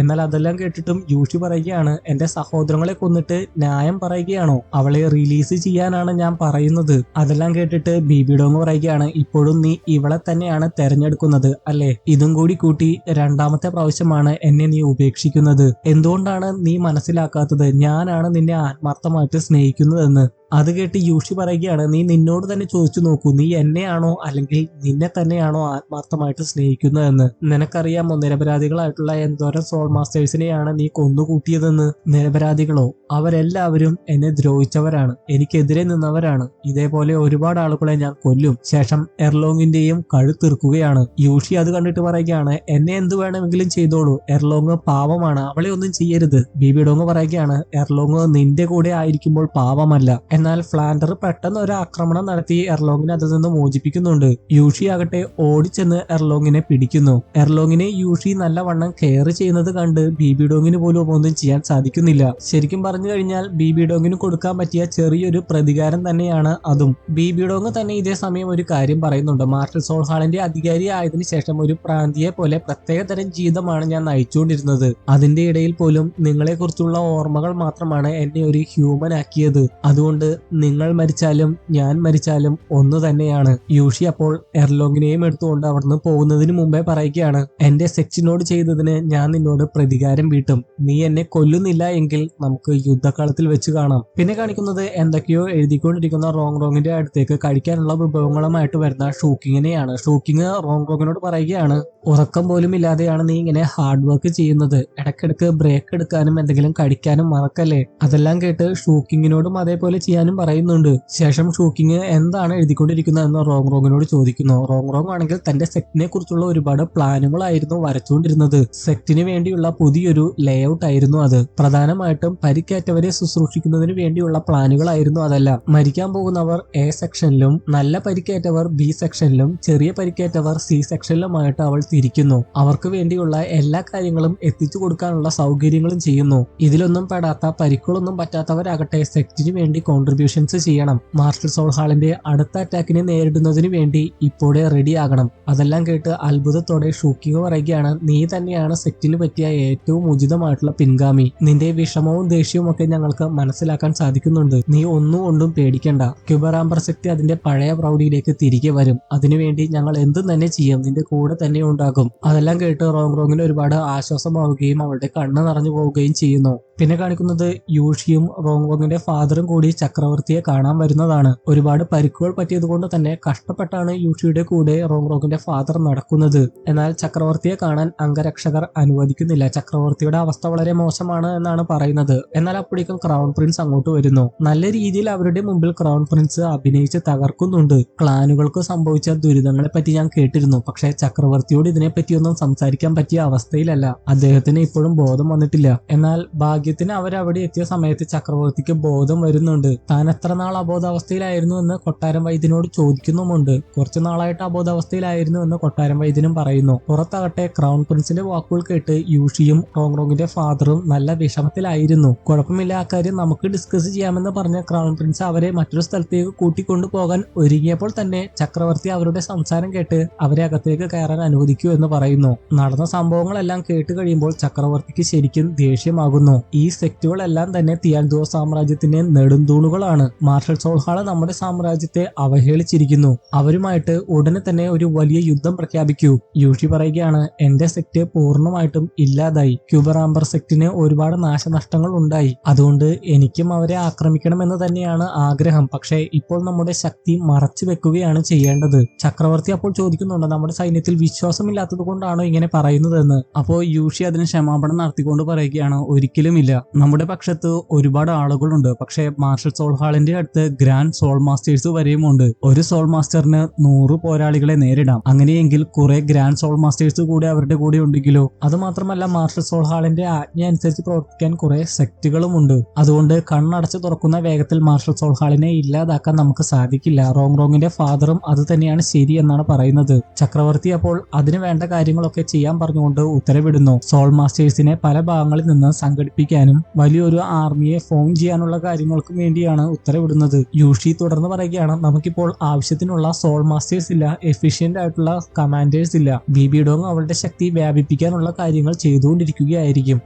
എന്നാൽ അതെല്ലാം കേട്ടിട്ടും യൂഷി പറയുകയാണ് എന്റെ സഹോദരങ്ങളെ കൊന്നിട്ട് ന്യായം പറയുകയാണോ? അവളെ റിലീസ് ചെയ്യാനാണ് ഞാൻ പറയുന്നത്. അതെല്ലാം കേട്ടിട്ട് ബിബിഡോങ് പറയുകയാണ് ഇപ്പോഴും നീ ഇവളെ തന്നെയാണ് തെരഞ്ഞെടുക്കുന്നത് അല്ലേ? ഇതും കൂടി കൂട്ടി രണ്ടാമത്തെ പ്രാവശ്യമാണ് എന്നെ നീ ഉപേക്ഷിക്കുന്നത്. എന്തുകൊണ്ടാണ് നീ മനസ്സിലാക്കാത്തത്? ഞാനാണ് നിന്നെ ആത്മാർത്ഥമായിട്ട് സ്നേഹിക്കുന്നതെന്ന്. അത് കേട്ട് യൂഷി പറയുകയാണ് നീ നിന്നോട് തന്നെ ചോദിച്ചു നോക്കൂ, നീ എന്നെയാണോ അല്ലെങ്കിൽ നിന്നെ തന്നെയാണോ ആത്മാർത്ഥമായിട്ട് സ്നേഹിക്കുന്നതെന്ന്. നിനക്കറിയാമോ നിരപരാധികളായിട്ടുള്ള എന്തോരം സോൾ മാസ്റ്റേഴ്സിനെയാണ് നീ കൊന്നുകൂട്ടിയതെന്ന്? നിരപരാധികളോ? അവരെല്ലാവരും എന്നെ ദ്രോഹിച്ചവരാണ്, എനിക്കെതിരെ നിന്നവരാണ്. ഇതേപോലെ ഒരുപാട് ആളുകളെ ഞാൻ കൊല്ലും. ശേഷം എർലോങ്ങിന്റെയും കഴുത്തിറുക്കുകയാണ്. യൂഷി അത് കണ്ടിട്ട് പറയുകയാണ് എന്നെ എന്ത് വേണമെങ്കിലും ചെയ്തോളൂ, എർലോങ് പാവമാണ്, അവളെ ഒന്നും ചെയ്യരുത്. ബിബിഡോങ് പറയുകയാണ് എർലോങ് നിന്റെ കൂടെ ആയിരിക്കുമ്പോൾ പാവമല്ല. എന്നാൽ ഫ്ലാൻഡർ പെട്ടെന്ന് ഒരു ആക്രമണം നടത്തി എർലോങ്ങിനെ അതിൽ നിന്ന് മോചിപ്പിക്കുന്നുണ്ട്. യൂഷി ആകട്ടെ ഓടിച്ചെന്ന് എർലോങ്ങിനെ പിടിക്കുന്നു. എർലോങ്ങിനെ യൂഷി നല്ലവണ്ണം കെയർ ചെയ്യുന്നത് കണ്ട് ബിബിഡോങ്ങിന് പോലും ഒന്നും ചെയ്യാൻ സാധിക്കുന്നില്ല. ശരിക്കും പറഞ്ഞു കഴിഞ്ഞാൽ ബിബിഡോങ്ങിന് കൊടുക്കാൻ പറ്റിയ ചെറിയൊരു പ്രതികാരം തന്നെയാണ് അതും. ബിബിഡോങ് തന്നെ ഇതേ സമയം ഒരു കാര്യം പറയുന്നുണ്ട്. മാർഷൽ സോൾഹാളിന്റെ അധികാരി ആയതിനു ശേഷം ഒരു പ്രാന്തിയെ പോലെ പ്രത്യേകതരം ജീവിതമാണ് ഞാൻ നയിച്ചുകൊണ്ടിരുന്നത്. അതിന്റെ ഇടയിൽ പോലും നിങ്ങളെ കുറിച്ചുള്ള ഓർമ്മകൾ മാത്രമാണ് എന്നെ ഒരു ഹ്യൂമൻ ആക്കിയത്. അതുകൊണ്ട് നിങ്ങൾ മരിച്ചാലും ഞാൻ മരിച്ചാലും ഒന്നു തന്നെയാണ്. യൂഷി അപ്പോൾ എർലോങ്ങിനെയും എടുത്തുകൊണ്ട് അവിടുന്ന് പോകുന്നതിന് മുമ്പേ പറയുകയാണ് എന്റെ സെക്സിനോട് ചെയ്തതിന് ഞാൻ നിന്നോട് പ്രതികാരം വീട്ടും. നീ എന്നെ കൊല്ലുന്നില്ല എങ്കിൽ നമുക്ക് യുദ്ധക്കളത്തിൽ വെച്ച് കാണാം. പിന്നെ കാണിക്കുന്നത് എന്തൊക്കെയോ എഴുതിക്കൊണ്ടിരിക്കുന്ന റോങ്ങിന്റെ അടുത്തേക്ക് കഴിക്കാനുള്ള വിഭവങ്ങളുമായിട്ട് വരുന്ന ഷൂക്കിങ്ങിനെയാണ്. ഷൂക്കിങ് റോങ്ങിനോട് പറയുകയാണ് ഉറക്കം പോലും ഇല്ലാതെയാണ് നീ ഇങ്ങനെ ഹാർഡ് വർക്ക് ചെയ്യുന്നത്. ഇടയ്ക്കിടയ്ക്ക് ബ്രേക്ക് എടുക്കാനും എന്തെങ്കിലും കഴിക്കാനും മറക്കല്ലേ. അതെല്ലാം കേട്ട് ഷൂക്കിങ്ങിനോടും അതേപോലെ ചെയ്യാനും പറയുന്നുണ്ട്. ശേഷം ഷൂക്കിങ് എന്താണ് എഴുതിക്കൊണ്ടിരിക്കുന്നതെന്ന് റോങ്ങിനോട് ചോദിക്കുന്നു. റോങ് ആണെങ്കിൽ തന്റെ സെക്റ്റിനെ കുറിച്ചുള്ള ഒരുപാട് പ്ലാനുകളായിരുന്നു വരച്ചുകൊണ്ടിരുന്നത്. സെക്ട് സെക്റ്റിന് വേണ്ടിയുള്ള പുതിയൊരു ലേഔട്ട് ആയിരുന്നു അത്. പ്രധാനമായിട്ടും പരിക്കേറ്റവരെ ശുശ്രൂഷിക്കുന്നതിന് വേണ്ടിയുള്ള പ്ലാനുകളായിരുന്നു അതെല്ലാം. മരിക്കാൻ പോകുന്നവർ എ സെക്ഷനിലും നല്ല പരിക്കേറ്റവർ ബി സെക്ഷനിലും ചെറിയ പരിക്കേറ്റവർ സി സെക്ഷനിലുമായിട്ട് അവൾ തിരിക്കുന്നു. അവർക്ക് വേണ്ടിയുള്ള എല്ലാ കാര്യങ്ങളും എത്തിച്ചു കൊടുക്കാനുള്ള സൗകര്യങ്ങളും ചെയ്യുന്നു. ഇതിലൊന്നും പെടാത്ത പരിക്കുകളൊന്നും പറ്റാത്തവരാകട്ടെ സെക്റ്റിന് വേണ്ടി കോൺട്രിബ്യൂഷൻസ് ചെയ്യണം. മാർഷൽ സോൾ ഹാളിന്റെ അടുത്ത അറ്റാക്കിനെ നേരിടുന്നതിന് വേണ്ടി ഇപ്പോഴേ റെഡി ആകണം. അതെല്ലാം കേട്ട് അത്ഭുതത്തോടെ ഷൂക്കിങ് പറയുകയാണ്, നീ തന്നെയാണ് സെക്റ്റിന് പറ്റിയ ഏറ്റവും ഉചിതമായിട്ടുള്ള പിൻഗാമി. നിന്റെ വിഷമവും ദേഷ്യവും ഒക്കെ ഞങ്ങൾക്ക് മനസ്സിലാക്കാൻ സാധിക്കുന്നുണ്ട്. നീ ഒന്നുകൊണ്ടും പേടിക്കണ്ട. ക്യൂബറാംബർ സെക്റ്റ് അതിന്റെ പഴയ പ്രൗഢിയിലേക്ക് തിരികെ വരും. അതിനുവേണ്ടി ഞങ്ങൾ എന്തും തന്നെ ചെയ്യും. നിന്റെ കൂടെ തന്നെ ഉണ്ടാകും. അതെല്ലാം കേട്ട് റോങ്ങിന് ഒരുപാട് ആശ്വാസമാവുകയും അവളുടെ കണ്ണ് നിറഞ്ഞു പോവുകയും ചെയ്യുന്നു. പിന്നെ കാണിക്കുന്നത് യൂഷിയും റോങ്ങിന്റെ ഫാദറും കൂടി ചക്രവർത്തിയെ കാണാൻ വരുന്നതാണ്. ഒരുപാട് പരിക്കുകൾ പറ്റിയത് കൊണ്ട് തന്നെ കഷ്ടപ്പെട്ടാണ് യൂഷിയുടെ കൂടെ റോങ്ങിന്റെ ഫാദർ നടക്കുന്നത്. എന്നാൽ ചക്രവർത്തിയെ കാണാൻ അംഗരക്ഷകർ അനുവദിക്കുന്നില്ല. ചക്രവർത്തിയുടെ അവസ്ഥ വളരെ മോശമാണ് എന്നാണ് പറയുന്നത്. എന്നാൽ അപ്പോഴേക്കും ക്രൗൺ പ്രിൻസ് അങ്ങോട്ട് വരുന്നു. നല്ല രീതിയിൽ അവരുടെ മുമ്പിൽ ക്രൗൺ പ്രിൻസ് അഭിനയിച്ച് തകർക്കുന്നുണ്ട്. ക്ലാനുകൾക്ക് സംഭവിച്ച ദുരിതങ്ങളെ പറ്റി ഞാൻ കേട്ടിരുന്നു. പക്ഷേ ചക്രവർത്തിയോട് ഇതിനെപ്പറ്റിയൊന്നും സംസാരിക്കാൻ പറ്റിയ അവസ്ഥയിലല്ല. അദ്ദേഹത്തിന് ഇപ്പോഴും ബോധം വന്നിട്ടില്ല. എന്നാൽ ഭാഗ്യത്തിന് അവരവിടെ എത്തിയ സമയത്ത് ചക്രവർത്തിക്ക് ബോധം വരുന്നുണ്ട്. താൻ എത്ര നാൾ അബോധാവസ്ഥയിലായിരുന്നു എന്ന് കൊട്ടാരം വൈദ്യനോട് ചോദിക്കുന്നുമുണ്ട്. കുറച്ചു നാളായിട്ട് അബോധാവസ്ഥയിലായിരുന്നു എന്ന് കൊട്ടാരം വൈദ്യനും പറയുന്നു. പുറത്താകട്ടെ ക്രൗൺ പ്രിൻസിന്റെ വാക്കുകൾ കേട്ട് യൂഷിയും റോങ്ങിന്റെ ഫാദറും നല്ല വിഷമത്തിലായിരുന്നു. കുഴപ്പമില്ല, ആ കാര്യം നമുക്ക് ഡിസ്കസ് ചെയ്യാമെന്ന് പറഞ്ഞ ക്രൗൺ പ്രിൻസ് അവരെ മറ്റൊരു സ്ഥലത്തേക്ക് കൂട്ടിക്കൊണ്ടു പോകാൻ ഒരുങ്ങിയപ്പോൾ തന്നെ ചക്രവർത്തി അവരുടെ സംസാരം കേട്ട് അവരെ അകത്തേക്ക് കയറാൻ അനുവദിക്കൂ എന്ന് പറയുന്നു. നടന്ന സംഭവങ്ങളെല്ലാം കേട്ട് കഴിയുമ്പോൾ ചക്രവർത്തിക്ക് ശരിക്കും ദേഷ്യമാകുന്നു. ഈ സെക്റ്റുകളെല്ലാം തന്നെ തിയാൻഡോ സാമ്രാജ്യത്തിന്റെ നെടുന്തൂണുകളാണ്. മാർഷൽ സോൾ ഹാൾ നമ്മുടെ സാമ്രാജ്യത്തെ അവഹേളിച്ചിരിക്കുന്നു. അവരുമായിട്ട് ഉടനെ തന്നെ ഒരു വലിയ യുദ്ധം പ്രഖ്യാപിക്കൂ. യൂഷി പറയുകയാണ്, എന്റെ സെക്റ്റ് പൂർണ്ണമായിട്ടും ഇല്ലാതായി. ക്യൂബറാംബർ സെക്റ്റിന് ഒരുപാട് നാശനഷ്ടങ്ങൾ ഉണ്ടായി. അതുകൊണ്ട് എനിക്കും അവരെ ആക്രമിക്കണമെന്ന് തന്നെയാണ് ആഗ്രഹം. പക്ഷേ ഇപ്പോൾ നമ്മുടെ ശക്തി മറച്ചു വെക്കുകയാണ് ചെയ്യേണ്ടത്. ചക്രവർത്തി അപ്പോൾ ചോദിക്കുന്നുണ്ട്, നമ്മുടെ സൈന്യത്തിൽ വിശ്വാസമില്ലാത്തത് കൊണ്ടാണോ ഇങ്ങനെ പറയുന്നതെന്ന്. അപ്പോൾ യൂഷി അതിന് ക്ഷമാപണം നടത്തിക്കൊണ്ട് പറയുകയാണ്, ഒരിക്കലുമില്ല. നമ്മുടെ പക്ഷത്ത് ഒരുപാട് ആളുകളുണ്ട്. പക്ഷേ മാർഷൽ സോൾ ഹാളിന്റെ അടുത്ത് ഗ്രാൻഡ് സോൾ മാസ്റ്റേഴ്സ് വരെയും ഉണ്ട്. ഒരു സോൾ മാസ്റ്ററിന് 100 പോരാളികളെ നേരിടാം. അങ്ങനെയെങ്കിൽ കുറെ ഗ്രാൻഡ് സോൾ മാസ്റ്റേഴ്സ് കൂടി അവരുടെ കൂടെ ഉണ്ടെങ്കിലോ? അത് മാത്രമല്ല മാർഷൽ സോൾ ഹാളിന്റെ ആജ്ഞ അനുസരിച്ച് പ്രവർത്തിക്കാൻ കുറെ സെക്റ്റുകളും ഉണ്ട്. അതുകൊണ്ട് കണ്ണടച്ച് തുറക്കുന്ന വേഗത്തിൽ മാർഷൽ സോൾ ഹാളിനെ ഇല്ലാതാക്കാൻ നമുക്ക് സാധിക്കില്ല. റോങ്ങിന്റെ ഫാദറും അത് തന്നെയാണ് ശരി എന്നാണ് പറയുന്നത്. ചക്രവർത്തി അപ്പോൾ അതിന് വേണ്ട കാര്യങ്ങളൊക്കെ ചെയ്യാൻ പറഞ്ഞുകൊണ്ട് ഉത്തരവിടുന്നു. സോൾ മാസ്റ്റേഴ്സിനെ പല ഭാഗങ്ങളിൽ നിന്ന് സംഘടിപ്പിക്കാനും വലിയൊരു ആർമിയെ ഫോം ചെയ്യാനുള്ള കാര്യങ്ങൾക്കും വേണ്ടിയാണ് ഉത്തരവിടുന്നത്. യൂഷി തുടർന്ന് പറയുകയാണ്, നമുക്കിപ്പോൾ ആവശ്യത്തിനുള്ള സോൾ മാസ്റ്റേഴ്സ് ഇല്ല, എഫിഷ്യന്റ് ആയിട്ടുള്ള കമാൻഡേഴ്സ് ഇല്ല. ബിബി ഡോങ് അവളുടെ ശക്തി വ്യാപിപ്പിക്കാനുള്ള കാര്യങ്ങൾ ചെയ്തുകൊണ്ടിരിക്കുകയായിരിക്കും.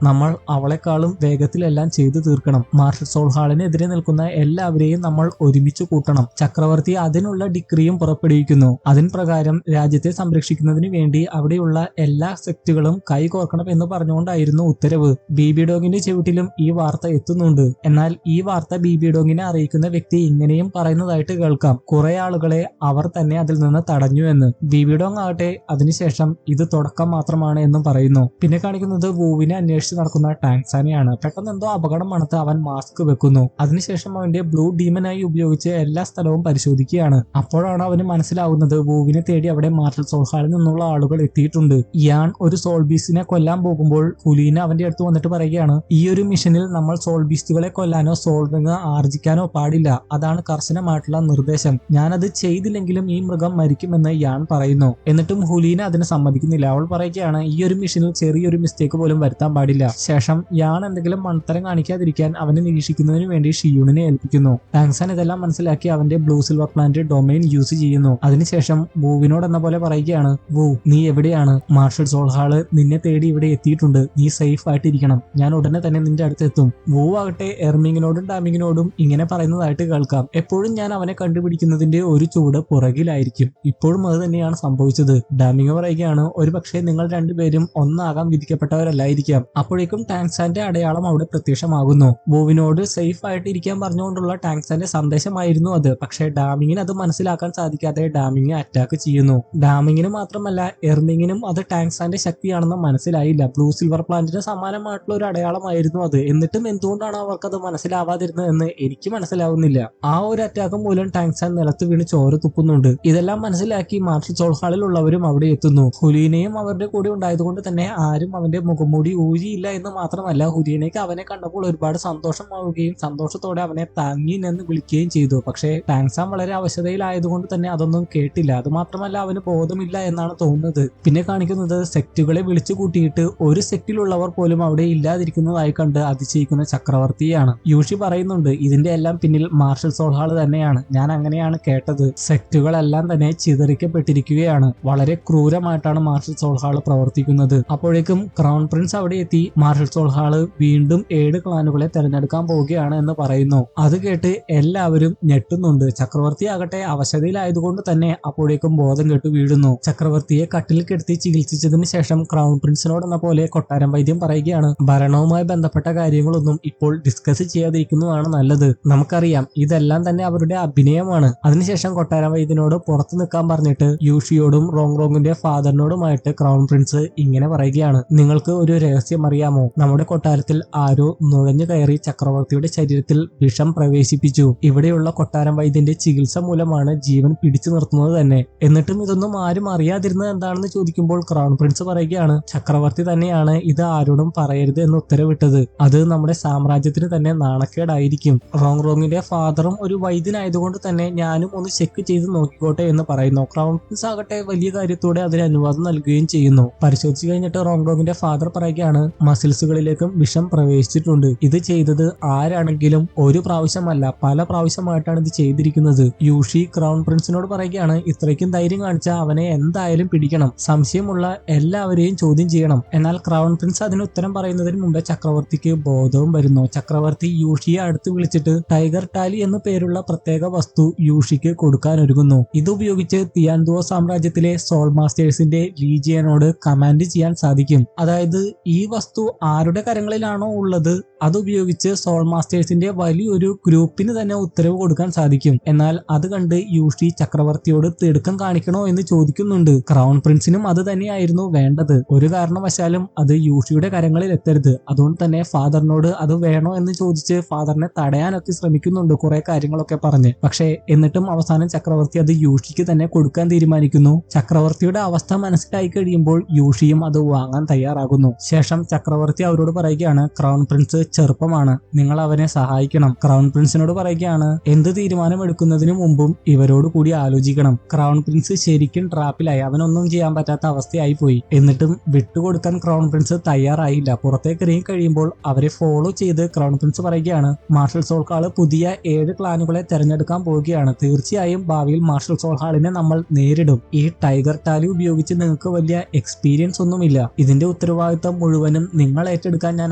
നമ്മൾ അവളെക്കാളും വേഗത്തിലെല്ലാം ചെയ്തു തീർക്കണം. മാർഷൽ സോൾ ഹാളിനെതിരെ നിൽക്കുന്ന എല്ലാവരെയും നമ്മൾ ഒരുമിച്ച് കൂട്ടണം. ചക്രവർത്തി അതിനുള്ള ഡിക്രിയും പുറപ്പെടുവിക്കുന്നു. അതിൻ പ്രകാരം രാജ്യത്തെ സംരക്ഷിക്കുന്നതിന് വേണ്ടി അവിടെയുള്ള എല്ലാ സെക്റ്റുകളും കൈകോർക്കണം എന്ന് പറഞ്ഞുകൊണ്ടായിരുന്നു ഉത്തരവ്. ബിബി ഡോങ്ങിന്റെ ചെവിട്ടിലും ഈ വാർത്ത എത്തുന്നുണ്ട്. എന്നാൽ ഈ വാർത്ത ബിബി ഡോങ്ങിനെ അറിയിക്കുന്ന വ്യക്തി ഇങ്ങനെയും പറയുന്നതായിട്ട് കേൾക്കാം, കുറെ ആളുകളെ അവർ തന്നെ അതിൽ നിന്ന് തടഞ്ഞു എന്ന്. ബിബി ഡോങ് ആകട്ടെ അതിനുശേഷം ഇത് തുടക്കം മാത്രമാണ് എന്നും പറയുന്നു. പിന്നെ കാണിക്കുന്നത് വൂവിനെ അന്വേഷിച്ച് നടക്കുന്ന ടാങ്സാനെയാണ്. പെട്ടെന്ന് എന്തോ അപകടം മണത്ത് അവൻ മാസ്ക് വെക്കുന്നു. അതിനുശേഷം അവന്റെ ബ്ലൂ ഡീമനായി ഉപയോഗിച്ച് എല്ലാ സ്ഥലവും പരിശോധിക്കുകയാണ്. അപ്പോഴാണ് അവന് മനസ്സിലാവുന്നത് വൂവിനെ തേടി അവിടെ മാർഷൽ സോൾ ഹാളിൽ നിന്നുള്ള ആളുകൾ എത്തിയിട്ടുണ്ട്. യാൻ ഒരു സോൾ ബീസ്റ്റിനെ കൊല്ലാൻ പോകുമ്പോൾ ഹുലീന അവന്റെ അടുത്ത് വന്നിട്ട് പറയുകയാണ്, ഈ ഒരു മിഷനിൽ നമ്മൾ സോൾ ബീസ്റ്റുകളെ കൊല്ലാനോ സോൾ റിംഗ് ആർജിക്കാനോ പാടില്ല. അതാണ് കർശനമായിട്ടുള്ള നിർദ്ദേശം. ഞാനത് ചെയ്തില്ലെങ്കിലും ഈ മൃഗം മരിക്കുമെന്ന് യാൻ പറയുന്നു. എന്നിട്ടും ഹുലീന അതിന് സമ്മതിക്കുന്നില്ല. അവൾ പറയുകയാണ്, ഈ ഒരു മിഷനിൽ ചെറിയൊരു മിസ്റ്റേക്ക് പോലും വരുത്താൻ പാടില്ല. ശേഷം യാൻ എന്തെങ്കിലും മൺതരം കാണിക്കാതിരിക്കാൻ അവനെ നിരീക്ഷിക്കുന്നതിന് വേണ്ടി ഷിയൂണിനെ ഏൽപ്പിക്കുന്നു. ടാങ്സാൻ ഇതെല്ലാം മനസ്സിലാക്കി അവന്റെ blue silver plant domain use ചെയ്യുന്നു. അതിനുശേഷം വൂവിനോട് എന്ന പോലെ പറയുകയാണ്, വൂ നീ എവിടെയാണ്? മാർഷൽ സോൾ ഹാള് നിന്നെ തേടി ഇവിടെ എത്തിയിട്ടുണ്ട്. നീ സേഫ് ആയിട്ടിരിക്കണം. ഞാൻ ഉടനെ തന്നെ നിന്റെ അടുത്ത് എത്തും. വൂ ആകട്ടെ എർമിങ്ങിനോടും ഡാമിങ്ങിനോടും ഇങ്ങനെ പറയുന്നതായിട്ട് കേൾക്കാം. എപ്പോഴും ഞാൻ അവനെ കണ്ടുപിടിക്കുന്നതിന്റെ ഒരു ചൂട് പുറകിലായിരിക്കും. ഇപ്പോഴും അത് തന്നെയാണ് സംഭവിച്ചത്. ഡാമിങ് പറയുകയാണ്, ഒരുപക്ഷെ നിങ്ങൾ രണ്ടുപേരും ഒന്നാകാൻ വിധിക്കപ്പെട്ടവരല്ലായിരിക്കാം. അപ്പോഴേക്കും ടാങ്സാന്റെ അടയാളം അവിടെ പ്രത്യക്ഷമാകുന്നു. വൂവിനോട് സേഫ് ആയിട്ട് ഇരിക്കാൻ പറഞ്ഞുകൊണ്ടുള്ള ടാങ്സാന്റെ സന്ദേശമായിരുന്നു അത്. പക്ഷേ ഡാമിങ്ങിന് അത് മനസ്സിലാക്കാൻ സാധിക്കാതെ ഡാമിങ് അറ്റാക്ക് ചെയ്യുന്നു. ഡാമിങ്ങിന് മാത്രമല്ല എർമിങ്ങിനും അത് ടാങ്സാന്റെ ശക്തിയാണെന്ന് മനസ്സിലായില്ല. ബ്ലൂ സിൽവർ പ്ലാന്റിന് സമാനമായിട്ടുള്ള ഒരു അടയാളമായിരുന്നു അത്. എന്നിട്ടും എന്തുകൊണ്ടാണ് അവർക്കത് മനസ്സിലാവാതിരുന്നത് എന്ന് എനിക്ക് മനസ്സിലാവുന്നില്ല. ആ ഒരു അറ്റാക്ക് മൂലം ടാങ്സാൻ നിലത്ത് വീണ് ചോര തുപ്പുന്നുണ്ട്. ഇതെല്ലാം മനസ്സിലാക്കി മാർഷൽ സോൾ ഹാളിൽ ഉള്ളവരും അവിടെ എത്തുന്നു. ഹുലീനയും അവരുടെ കൂടെ ഉണ്ടായതുകൊണ്ട് തന്നെ ആരും അവന്റെ മുഖംമൂടി ഊരിയില്ല എന്ന് മാത്രമല്ല ഹുരിയനയ്ക്ക് അവനെ കണ്ടപ്പോൾ ഒരുപാട് സന്തോഷമാവുകയും സന്തോഷത്തോടെ അവനെ താങ്ങീൻ എന്ന് വിളിക്കുകയും ചെയ്തു. പക്ഷേ ടാങ്സാം വളരെ അവശതയിലായതുകൊണ്ട് തന്നെ അതൊന്നും കേട്ടില്ല. അത് മാത്രമല്ല അവന് ബോധമില്ല എന്നാണ് തോന്നുന്നത്. പിന്നെ കാണിക്കുന്നത് സെക്റ്റുകളെ വിളിച്ചു കൂട്ടിയിട്ട് ഒരു സെക്റ്റിലുള്ളവർ പോലും അവിടെ ഇല്ലാതിരിക്കുന്നതായി കണ്ട് അതിശയിക്കുന്ന ചക്രവർത്തിയാണ്. യൂഷി പറയുന്നുണ്ട് ഇതിന്റെ എല്ലാം പിന്നിൽ മാർഷൽ സോൾഹാൾ തന്നെയാണ്. ഞാൻ അങ്ങനെയാണ് കേട്ടത്. സെക്റ്റുകളെല്ലാം തന്നെ ചിതറിക്കപ്പെട്ടിരിക്കുകയാണ്. വളരെ ക്രൂരമായിട്ടാണ് മാർഷൽ സോൾഹാൾ പ്രവർത്തിക്കുന്നത്. അപ്പോഴേക്കും ക്രൗൺ പ്രിൻസ് അവിടെ എത്തി മാർഷൽ സോൾഹാൾ വീണ്ടും 7 ക്ലാനുകളെ തെരഞ്ഞെടുക്കാൻ പോവുകയാണ് എന്ന് പറയുന്നു. അത് കേട്ട് എല്ലാവരും ഞെട്ടുന്നുണ്ട്. ചക്രവർത്തി ആകട്ടെ അവശതയിലായതുകൊണ്ട് തന്നെ അപ്പോഴേക്കും ബോധം കെട്ടു വീഴുന്നു. ചക്രവർത്തിയെ കട്ടിൽ കിടത്തി ചികിത്സിച്ചതിന് ശേഷം ക്രൗൺ പ്രിൻസിനോട് എന്ന പോലെ കൊട്ടാരം വൈദ്യം പറയുകയാണ് ഭരണവുമായി ബന്ധപ്പെട്ട കാര്യങ്ങളൊന്നും ഇപ്പോൾ ഡിസ്കസ് ചെയ്യാതിരിക്കുന്നതാണ് നല്ലത്. നമുക്കറിയാം ഇതെല്ലാം തന്നെ അവരുടെ അഭിനയമാണ്. അതിനുശേഷം കൊട്ടാരം വൈദ്യനോട് പുറത്തു നിൽക്കാൻ പറഞ്ഞിട്ട് യൂഷിയോടും റോങ്ങിന്റെ ഫാദറിനോടുമായിട്ട് ക്രൗൺ പ്രിൻസ് ഇങ്ങനെ പറയുകയാണ് നിങ്ങൾക്ക് ഒരു രഹസ്യം അറിയാമോ? നമ്മുടെ കൊട്ടാരത്തിൽ ആരോ നുഴഞ്ഞു കയറി ചക്രവർത്തിയുടെ ശരീരത്തിൽ വിഷം പ്രവേശിപ്പിച്ചു. ഇവിടെയുള്ള കൊട്ടാരം വൈദ്യന്റെ ചികിത്സ മൂലമാണ് ജീവൻ പിടിച്ചു നിർത്തുന്നത് തന്നെ. എന്നിട്ടും ഇതൊന്നും ആരും അറിയാതിരുന്നത് എന്താണെന്ന് ചോദിക്കുമ്പോൾ ക്രൗൺ പ്രിൻസ് പറയുകയാണ് ചക്രവർത്തി തന്നെയാണ് ഇത് ആരോടും പറയരുത് എന്ന് ഉത്തരവിട്ടത്. അത് നമ്മുടെ സാമ്രാജ്യത്തിന് തന്നെ നാണക്കേടായിരിക്കും. റോങ്ങിന്റെ ഫാദറും ഒരു വൈദ്യനായതുകൊണ്ട് തന്നെ ഞാനും ഒന്ന് ചെക്ക് ചെയ്ത് നോക്കിക്കോട്ടെ എന്ന് പറയുന്നു. ക്രൗൺ പ്രിൻസ് ആകട്ടെ വലിയ കാര്യത്തോടെ അതിന് അനുവാദം നൽകുകയും ചെയ്യുന്നു. പരിശോധിച്ചു കഴിഞ്ഞിട്ട് റോങ്ങിന്റെ ഫാദർ പറയുകയാണ് മസിൽസുകളിലേക്കും വിഷം പ്രവേശിച്ചിട്ടുണ്ട്. ഇത് ചെയ്തത് ആരാണെങ്കിലും ഒരു പ്രാവശ്യമല്ല പല പ്രാവശ്യമായിട്ടാണ് ഇത് ചെയ്തിരിക്കുന്നത്. യൂഷി ക്രൗൺ പ്രിൻസിനോട് പറയുകയാണ് ഇത്രയ്ക്കും ധൈര്യം കാണിച്ച അവനെ എന്തായാലും പിടിക്കണം. സംശയമുള്ള എല്ലാവരെയും ചോദ്യം ചെയ്യണം. എന്നാൽ ക്രൗൺ പ്രിൻസ് അതിന് ഉത്തരം പറയുന്നതിന് മുമ്പേ ചക്രവർത്തിക്ക് ബോധവും വരുന്നു. ചക്രവർത്തി യൂഷിയെ അടുത്ത് വിളിച്ചിട്ട് ടൈഗർ ടാലി എന്ന പേരുള്ള പ്രത്യേക വസ്തു യൂഷിക്ക് കൊടുക്കാൻ ഒരുങ്ങുന്നു. ഇതുപയോഗിച്ച് തിയാൻഡുവോ സാമ്രാജ്യത്തിലെ സോൾ മാസ്റ്റേഴ്സിന്റെ ലീജിയനോട് കമാൻഡ് ചെയ്യാൻ സാധിക്കും. അതായത് ഈ വസ്തു ആരുടെ കരങ്ങളിലാണോ ഉള്ളത് അതുപയോഗിച്ച് സോൾ മാസ്റ്റേഴ്സിന്റെ വലിയൊരു ഗ്രൂപ്പിന് തന്നെ ഉത്തരവ് കൊടുക്കാൻ സാധിക്കും. എന്നാൽ അത് കണ്ട് യൂഷി ചക്രവർത്തിയോട് തിടുക്കം കാണിക്കണോ എന്ന് ചോദിക്കുന്നുണ്ട്. ക്രൗൺ പ്രിൻസിനും അത് തന്നെയായിരുന്നു വേണ്ടത്. ഒരു കാരണവശാലും അത് യൂഷിയുടെ കരങ്ങളിൽ എത്തരുത്. അതുകൊണ്ട് തന്നെ ഫാദറിനോട് അത് വേണോ എന്ന് ചോദിച്ച് ഫാദറിനെ തടയാനൊക്കെ ശ്രമിക്കുന്നുണ്ട് കുറെ കാര്യങ്ങളൊക്കെ പറഞ്ഞ്. പക്ഷേ എന്നിട്ടും അവസാനം ചക്രവർത്തി അത് യൂഷിക്ക് തന്നെ കൊടുക്കാൻ തീരുമാനിക്കുന്നു. ചക്രവർത്തിയുടെ അവസ്ഥ മനസ്സിലായി കഴിയുമ്പോൾ യൂഷിയും അത് വാങ്ങാൻ തയ്യാറാകുന്നു. ശേഷം ചക്രവർത്തി അവരോട് പറയുകയാണ് ക്രൗൺ പ്രിൻസ് ചെറുപ്പമാണ്, നിങ്ങൾ അവനെ സഹായിക്കണം. ക്രൗൺ പ്രിൻസിനോട് പറയുകയാണ് എന്ത് തീരുമാനം എടുക്കുന്നതിന് മുമ്പും ഇവരോട് കൂടി ആലോചിക്കണം. ക്രൗൺ പ്രിൻസ് ശരിക്കും ട്രാപ്പിലായി. അവനൊന്നും ചെയ്യാൻ പറ്റാത്ത അവസ്ഥയായി പോയി. എന്നിട്ടും വിട്ടുകൊടുക്കാൻ ക്രൗൺ പ്രിൻസ് തയ്യാറായില്ല. പുറത്തേക്ക് ഇറങ്ങി കഴിയുമ്പോൾ അവരെ ഫോളോ ചെയ്ത് ക്രൗൺ പ്രിൻസ് പറയുകയാണ് മാർഷൽ സോൾഹാൾ പുതിയ 7 ക്ലാനുകളെ തെരഞ്ഞെടുക്കാൻ പോവുകയാണ്. തീർച്ചയായും ഭാവിയിൽ മാർഷൽ സോൾഹാളിനെ നമ്മൾ നേരിടും. ഈ ടൈഗർ ടാലി ഉപയോഗിച്ച് നിങ്ങൾക്ക് വലിയ എക്സ്പീരിയൻസ് ഒന്നുമില്ല. ഇതിന്റെ ഉത്തരവാദിത്തം മുഴുവനും നിങ്ങൾ ഏറ്റെടുക്കാൻ ഞാൻ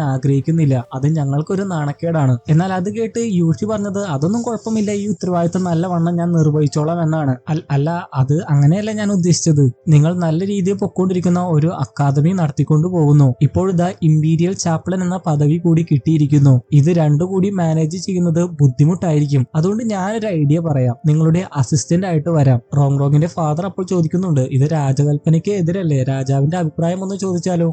ആഗ്രഹിക്കുന്നില്ല. അത് ഞങ്ങൾക്കൊരു നാണക്കേടാണ്. എന്നാൽ അത് കേട്ട് യൂഷി പറഞ്ഞത് അതൊന്നും കുഴപ്പമില്ല, ഈ ഉത്തരവാദിത്തം നല്ലവണ്ണം ഞാൻ നിർവഹിച്ചോളാം എന്നാണ്. അല്ല അത് അങ്ങനെയല്ല ഞാൻ ഉദ്ദേശിച്ചത്. നിങ്ങൾ നല്ല രീതിയിൽ പൊക്കോണ്ടിരിക്കുന്ന ഒരു അക്കാദമി നടത്തിക്കൊണ്ടു പോകുന്നു. ഇപ്പോഴിതാ ഇമ്പീരിയൽ ചാപ്ലൻ എന്ന പദവി കൂടി കിട്ടിയിരിക്കുന്നു. ഇത് രണ്ടു കൂടി മാനേജ് ചെയ്യുന്നത് ബുദ്ധിമുട്ടായിരിക്കും. അതുകൊണ്ട് ഞാനൊരു ഐഡിയ പറയാം, നിങ്ങളുടെ അസിസ്റ്റന്റ് ആയിട്ട് വരാം. റോങ്ങിന്റെ ഫാദർ അപ്പോൾ ചോദിക്കുന്നുണ്ട് ഇത് രാജകൽപ്പനയ്ക്ക് എതിരല്ലേ, രാജാവിന്റെ അഭിപ്രായം ഒന്ന് ചോദിച്ചാലോ?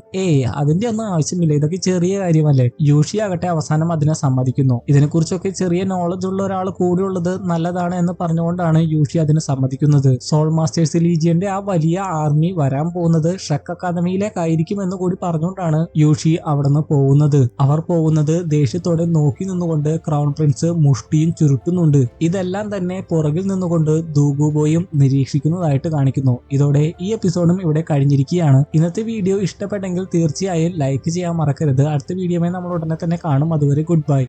അതിന്റെ ഒന്നും ആവശ്യമില്ല, ഇതൊക്കെ ചെറിയ കാര്യമല്ലേ. യൂഷി ആകട്ടെ അവസാനം അതിനെ സമ്മതിക്കുന്നു. ഇതിനെക്കുറിച്ചൊക്കെ ചെറിയ നോളജ് ഉള്ള ഒരാൾ കൂടിയുള്ളത് നല്ലതാണ് എന്ന് പറഞ്ഞുകൊണ്ടാണ് യൂഷി അതിന് സമ്മതിക്കുന്നത്. സോൾ മാസ്റ്റേഴ്സ് ലീജിയന്റെ ആ വലിയ ആർമി വരാൻ പോകുന്നത് ഷ്രെക്ക് അക്കാദമിയിലേക്കായിരിക്കും എന്ന് കൂടി പറഞ്ഞുകൊണ്ടാണ് യൂഷി അവിടെ നിന്ന് പോകുന്നത്. അവർ പോകുന്നത് ദേഷ്യത്തോടെ നോക്കി നിന്നുകൊണ്ട് ക്രൗൺ പ്രിൻസ് മുഷ്ടിയും ചുരുട്ടുന്നുണ്ട്. ഇതെല്ലാം തന്നെ പുറകിൽ നിന്നുകൊണ്ട് ദൂഗുബോയും നിരീക്ഷിക്കുന്നതായിട്ട് കാണിക്കുന്നു. ഇതോടെ ഈ എപ്പിസോഡും ഇവിടെ കഴിഞ്ഞിരിക്കുകയാണ്. ഇന്നത്തെ വീഡിയോ ഇഷ്ടപ്പെട്ടെങ്കിൽ തീർച്ചയായും ലൈക്ക് ചെയ്യാൻ മറക്കരുത്. അടുത്ത വീഡിയോയുമായി നമ്മൾ ഉടനെ തന്നെ കാണും. അതുവരെ ഗുഡ് ബൈ.